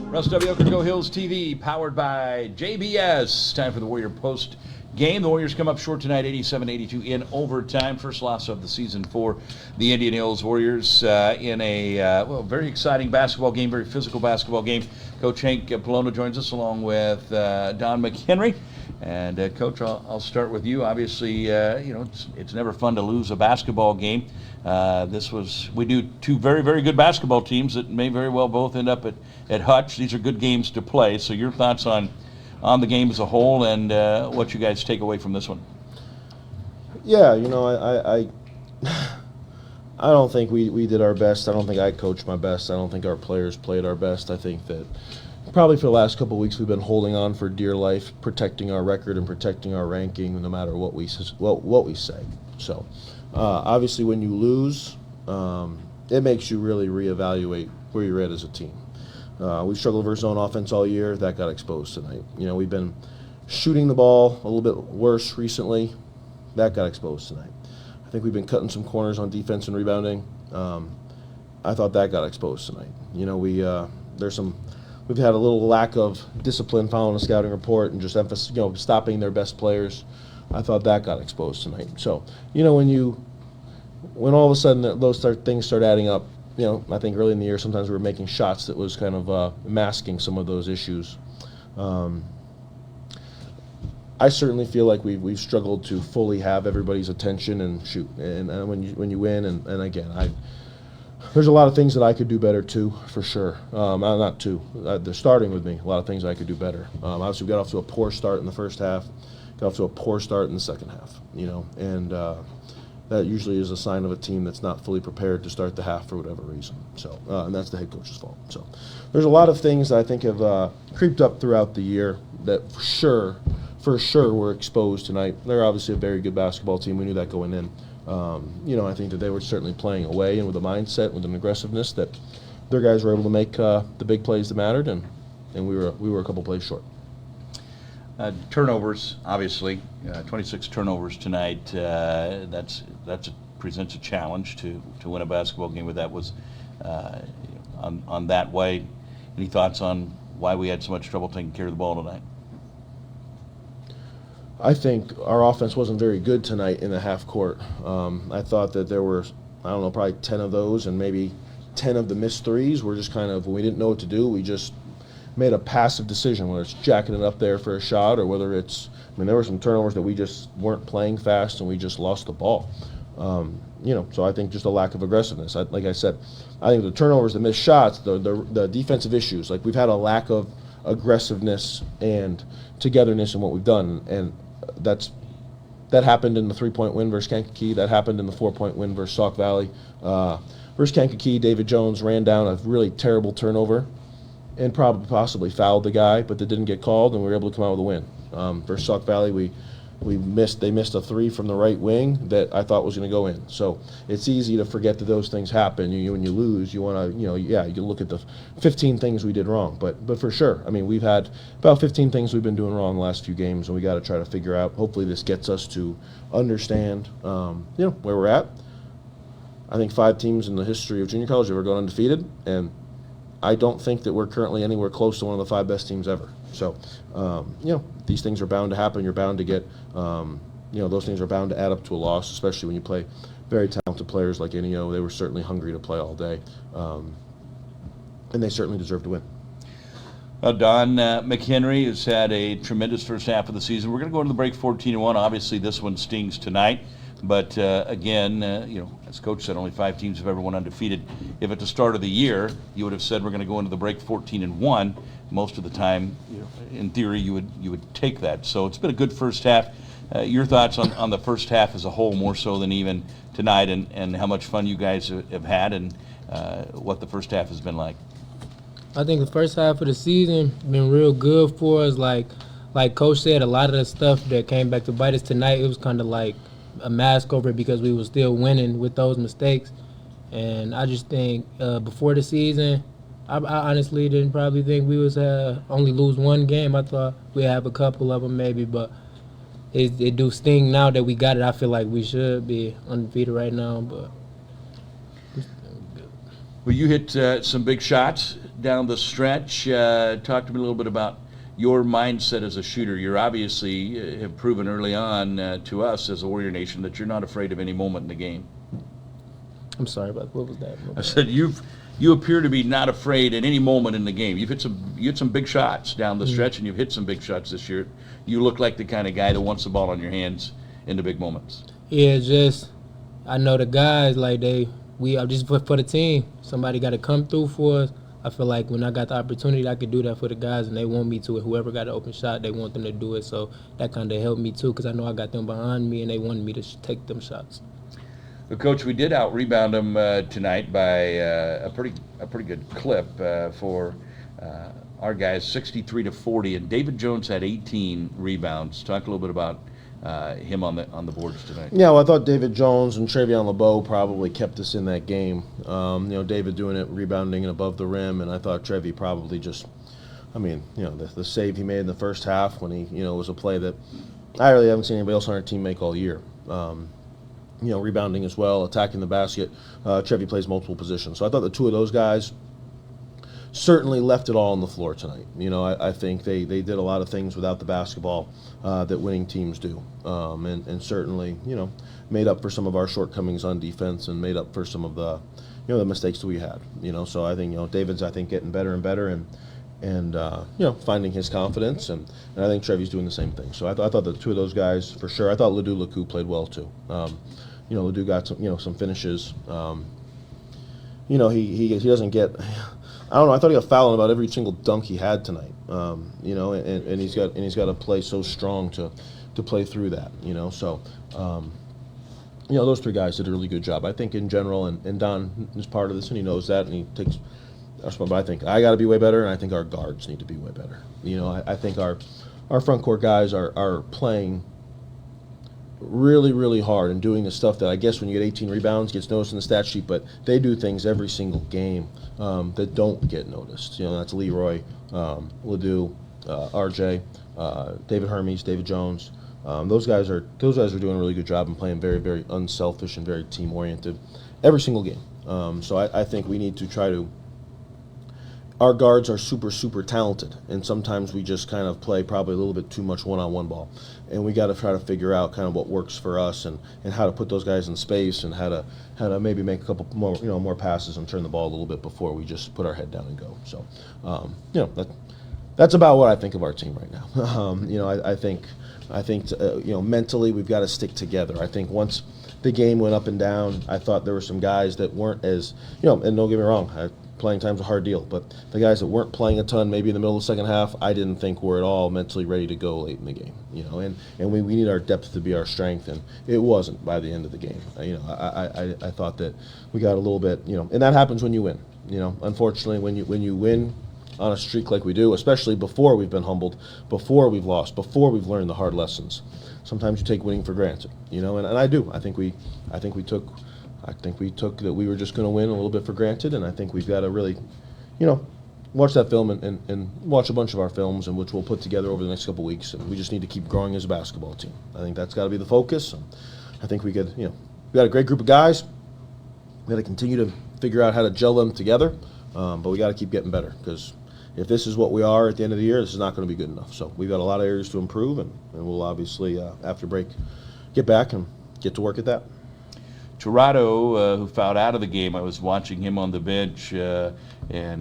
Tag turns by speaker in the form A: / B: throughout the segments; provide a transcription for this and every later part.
A: Russ W. Go Hills TV, powered by JBS. Time for the Warrior post game. The Warriors come up short tonight, 87-82 in overtime. First loss of the season for the Indian Hills Warriors in a very exciting basketball game, very physical basketball game. Coach Hank Plona joins us along with Don McHenry. And Coach, I'll start with you. Obviously, it's never fun to lose a basketball game. We do two very, very good basketball teams that may very well both end up at Hutch. These are good games to play. So your thoughts on the game as a whole and what you guys take away from this one?
B: Yeah, I don't think we did our best. I don't think I coached my best. I don't think our players played our best. I think that probably for the last couple of weeks we've been holding on for dear life, protecting our record and protecting our ranking no matter what we say. So obviously when you lose, it makes you really reevaluate where you're at as a team. We've struggled versus zone offense all year. That got exposed tonight. We've been shooting the ball a little bit worse recently. That got exposed tonight. I think we've been cutting some corners on defense and rebounding. I thought that got exposed tonight. We've had a little lack of discipline following a scouting report and just emphasis, stopping their best players. I thought that got exposed tonight. So, when all of a sudden those things start adding up, I think early in the year sometimes we were making shots that was kind of masking some of those issues. I certainly feel like we've struggled to fully have everybody's attention and shoot. And when you win, and again, there's a lot of things that I could do better too, for sure. They're starting with me. A lot of things I could do better. Obviously, we got off to a poor start in the first half, got off to a poor start in the second half. And that usually is a sign of a team that's not fully prepared to start the half for whatever reason. So, and that's the head coach's fault. So, there's a lot of things that I think have creeped up throughout the year that for sure were exposed tonight. They're obviously a very good basketball team. We knew that going in. I think that they were certainly playing away and with a mindset, with an aggressiveness that their guys were able to make the big plays that mattered, and we were a couple plays short.
A: Turnovers, obviously, 26 turnovers tonight. That presents a challenge to win a basketball game. Where that was on that way. Any thoughts on why we had so much trouble taking care of the ball tonight?
B: I think our offense wasn't very good tonight in the half court. I thought that there were, probably 10 of those, and maybe 10 of the missed threes were just kind of, when we didn't know what to do, we just made a passive decision, whether it's jacking it up there for a shot or whether it's, there were some turnovers that we just weren't playing fast and we just lost the ball. So I think just a lack of aggressiveness. Like I said, I think the turnovers, the missed shots, the defensive issues, like we've had a lack of aggressiveness and togetherness in what we've done, and that happened in the 3-point win versus Kankakee. That happened in the 4-point win versus Sauk Valley. Versus Kankakee, David Jones ran down a really terrible turnover and possibly fouled the guy, but that didn't get called, and we were able to come out with a win. Versus Sauk Valley, they missed a three from the right wing that I thought was going to go in. So it's easy to forget that those things happen. When you lose, you want to, you can look at the 15 things we did wrong. But for sure, we've had about 15 things we've been doing wrong the last few games, and we got to try to figure out. Hopefully, this gets us to understand, where we're at. I think 5 teams in the history of junior college have ever gone undefeated, and I don't think that we're currently anywhere close to one of the 5 best teams ever. So, these things are bound to happen. You're bound to get, those things are bound to add up to a loss, especially when you play very talented players like NEO. They were certainly hungry to play all day, and they certainly deserve to win.
A: Don McHenry has had a tremendous first half of the season. We're going to go into the break 14-1. Obviously, this one stings tonight. But again, as Coach said, only 5 teams have ever won undefeated. If at the start of the year you would have said we're going to go into the break 14-1, most of the time, in theory, you would take that. So it's been a good first half. Your thoughts on the first half as a whole, more so than even tonight, and how much fun you guys have had, and what the first half has been like?
C: I think the first half of the season been real good for us. Like Coach said, a lot of the stuff that came back to bite us tonight, it was kind of like a mask over it because we were still winning with those mistakes. And I just think before the season, I honestly didn't probably think we was only lose one game. I thought we'd have a couple of them maybe, but it do sting now that we got it. I feel like we should be undefeated right now, but
A: well, you hit some big shots down the stretch. Talk to me a little bit about your mindset as a shooter. You're obviously have proven early on to us as a Warrior Nation that you're not afraid of any moment in the game.
C: I'm sorry about what was that?
A: I said you appear to be not afraid at any moment in the game. You hit some big shots down the stretch, and you've hit some big shots this year. You look like the kind of guy that wants the ball on your hands in the big moments.
C: Yeah, just I know the guys like I'm just for the team. Somebody got to come through for us. I feel like when I got the opportunity, I could do that for the guys, and they want me to. Whoever got an open shot, they want them to do it. So that kind of helped me too, because I know I got them behind me, and they wanted me to take them shots.
A: Well, Coach, we did out-rebound them tonight by a pretty good clip for our guys, 63-40, and David Jones had 18 rebounds. Talk a little bit about him on the boards tonight.
B: Yeah, well, I thought David Jones and Travion LeBeau probably kept us in that game. David doing it, rebounding and above the rim, and I thought Trevi probably just, the save he made in the first half when he, was a play that I really haven't seen anybody else on our team make all year. Rebounding as well, attacking the basket. Trevi plays multiple positions. So I thought the two of those guys certainly left it all on the floor tonight. I think they did a lot of things without the basketball that winning teams do. And certainly, made up for some of our shortcomings on defense and made up for some of the, the mistakes that we had. So I think, David's, getting better and better and finding his confidence. And I think Trevi's doing the same thing. So I thought the two of those guys, for sure. I thought Ledoux Lecou played well, too. Ledoux got some finishes. He doesn't get. I don't know. I thought he got fouled on about every single dunk he had tonight. And he's got to play so strong to play through that. So those three guys did a really good job. I think in general, and Don is part of this, and he knows that, and he takes. But I think I got to be way better, and I think our guards need to be way better. I think our front court guys are playing really, really hard and doing the stuff that I guess when you get 18 rebounds gets noticed in the stat sheet, but they do things every single game that don't get noticed. That's Leroy, Ledoux, RJ, David Hermes, David Jones. Those guys are doing a really good job and playing very, very unselfish and very team oriented every single game. So I think we need to try to. Our guards are super, super talented, and sometimes we just kind of play probably a little bit too much one-on-one ball. And we got to try to figure out kind of what works for us and how to put those guys in space and how to maybe make a couple more passes and turn the ball a little bit before we just put our head down and go. So, that's about what I think of our team right now. I think mentally we've got to stick together. I think once the game went up and down, I thought there were some guys that weren't as, and don't get me wrong, playing time's a hard deal, but the guys that weren't playing a ton, maybe in the middle of the second half, I didn't think were at all mentally ready to go late in the game. And we need our depth to be our strength, and it wasn't by the end of the game. I thought that we got a little bit, and that happens when you win. Unfortunately, when you win on a streak like we do, especially before we've been humbled, before we've lost, before we've learned the hard lessons, sometimes you take winning for granted. And I do. I think we took that we were just going to win a little bit for granted, and I think we've got to really, watch that film and watch a bunch of our films, and which we'll put together over the next couple of weeks. And we just need to keep growing as a basketball team. I think that's got to be the focus. And I think we could, we got a great group of guys. We got to continue to figure out how to gel them together, but we got to keep getting better, because if this is what we are at the end of the year, this is not going to be good enough. So we've got a lot of areas to improve, and we'll obviously, after break, get back and get to work at that.
A: Tirado, who fouled out of the game, I was watching him on the bench, and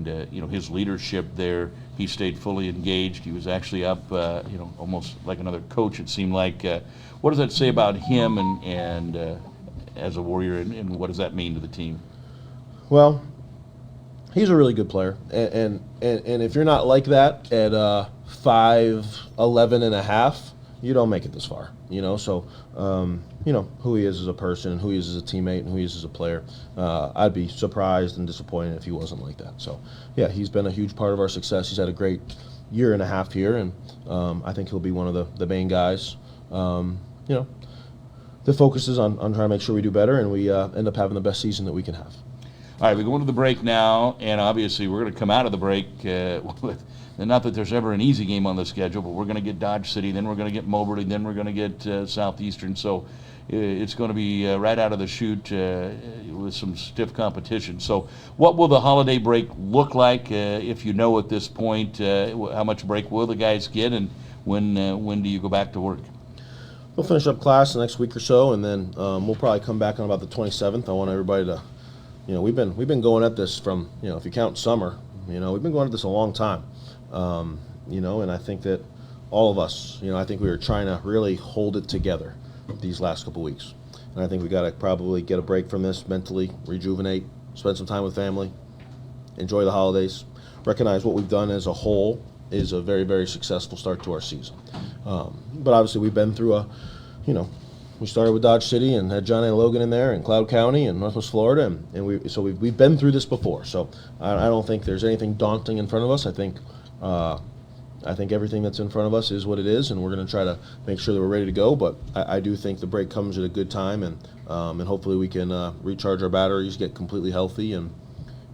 A: his leadership there. He stayed fully engaged. He was actually up, almost like another coach. It seemed like. What does that say about him and as a Warrior, and what does that mean to the team?
B: Well, he's a really good player, and if you're not like that at 5'11" and a half, you don't make it this far. So. Who he is as a person and who he is as a teammate and who he is as a player. I'd be surprised and disappointed if he wasn't like that. So, yeah, he's been a huge part of our success. He's had a great year and a half here, and I think he'll be one of the main guys, that focuses on trying to make sure we do better and we end up having the best season that we can have.
A: All right, we go into the break now, and obviously we're going to come out of the break with, not that there's ever an easy game on the schedule, but we're going to get Dodge City, then we're going to get Moberly, then we're going to get Southeastern. So it's going to be right out of the chute with some stiff competition. So what will the holiday break look like, if you know at this point? How much break will the guys get, and when do you go back to work?
B: We'll finish up class the next week or so, and then we'll probably come back on about the 27th. I want everybody to, we've been going at this from, if you count summer, we've been going at this a long time, and I think that all of us, I think we were trying to really hold it together these last couple weeks. And I think we got to probably get a break from this, mentally rejuvenate, spend some time with family, enjoy the holidays, recognize what we've done as a whole is a very, very successful start to our season. But obviously we've been through we started with Dodge City and had John A. Logan in there and Cloud County and Northwest Florida, and we've been through this before. So I don't think there's anything daunting in front of us. I think everything that's in front of us is what it is, and we're going to try to make sure that we're ready to go. But I do think the break comes at a good time, and hopefully we can recharge our batteries, get completely healthy, and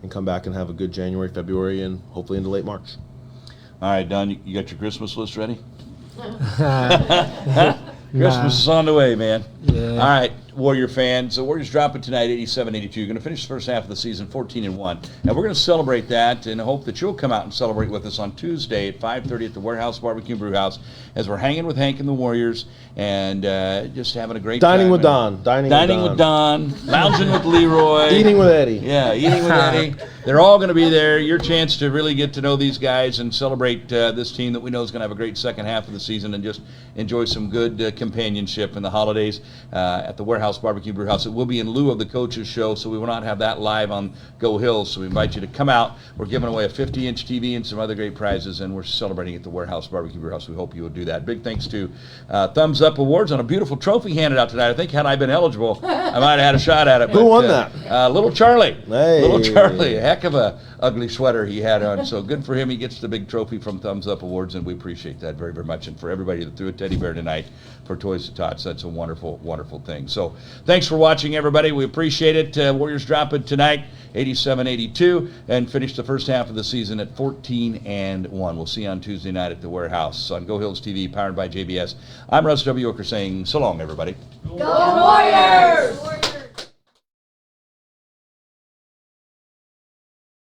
B: come back and have a good January, February, and hopefully into late March.
A: All right, Don, you got your Christmas list ready? Christmas is on the way, man.
C: Yeah.
A: All right, Warrior fans. The Warriors dropping tonight, 87-82. Going to finish the first half of the season 14-1. And we're going to celebrate that and hope that you'll come out and celebrate with us on Tuesday at 5:30 at the Warehouse Barbecue and Brew House as we're hanging with Hank and the Warriors and just having a great
B: Dining
A: time.
B: With Don.
A: Dining with Don. Lounging with Leroy.
B: Eating with Eddie.
A: Yeah, eating with Eddie. They're all going to be there. Your chance to really get to know these guys and celebrate this team that we know is going to have a great second half of the season and just enjoy some good companionship in the holidays at the Warehouse Barbecue Brew House. It will be in lieu of the coaches show, so we will not have that live on Go Hills. So we invite you to come out. We're giving away a 50-inch TV and some other great prizes, and we're celebrating at the Warehouse Barbecue Brew House. We hope you will do that. Big thanks to Thumbs Up Awards on a beautiful trophy handed out tonight. I think had I been eligible, I might have had a shot at it.
B: Who won that?
A: Little Charlie.
B: Hey.
A: Little Charlie. A heck of a ugly sweater he had on. So good for him. He gets the big trophy from Thumbs Up Awards, and we appreciate that very, very much. And for everybody that threw a teddy bear tonight for Toys to Tots, that's a wonderful, wonderful thing. So thanks for watching, everybody. We appreciate it. Warriors dropping tonight, 87-82, and finish the first half of the season at 14-1. We'll see you on Tuesday night at the Warehouse on Go Hills TV, powered by JBS. I'm Russ W. Oker saying so long, everybody.
D: Go Warriors!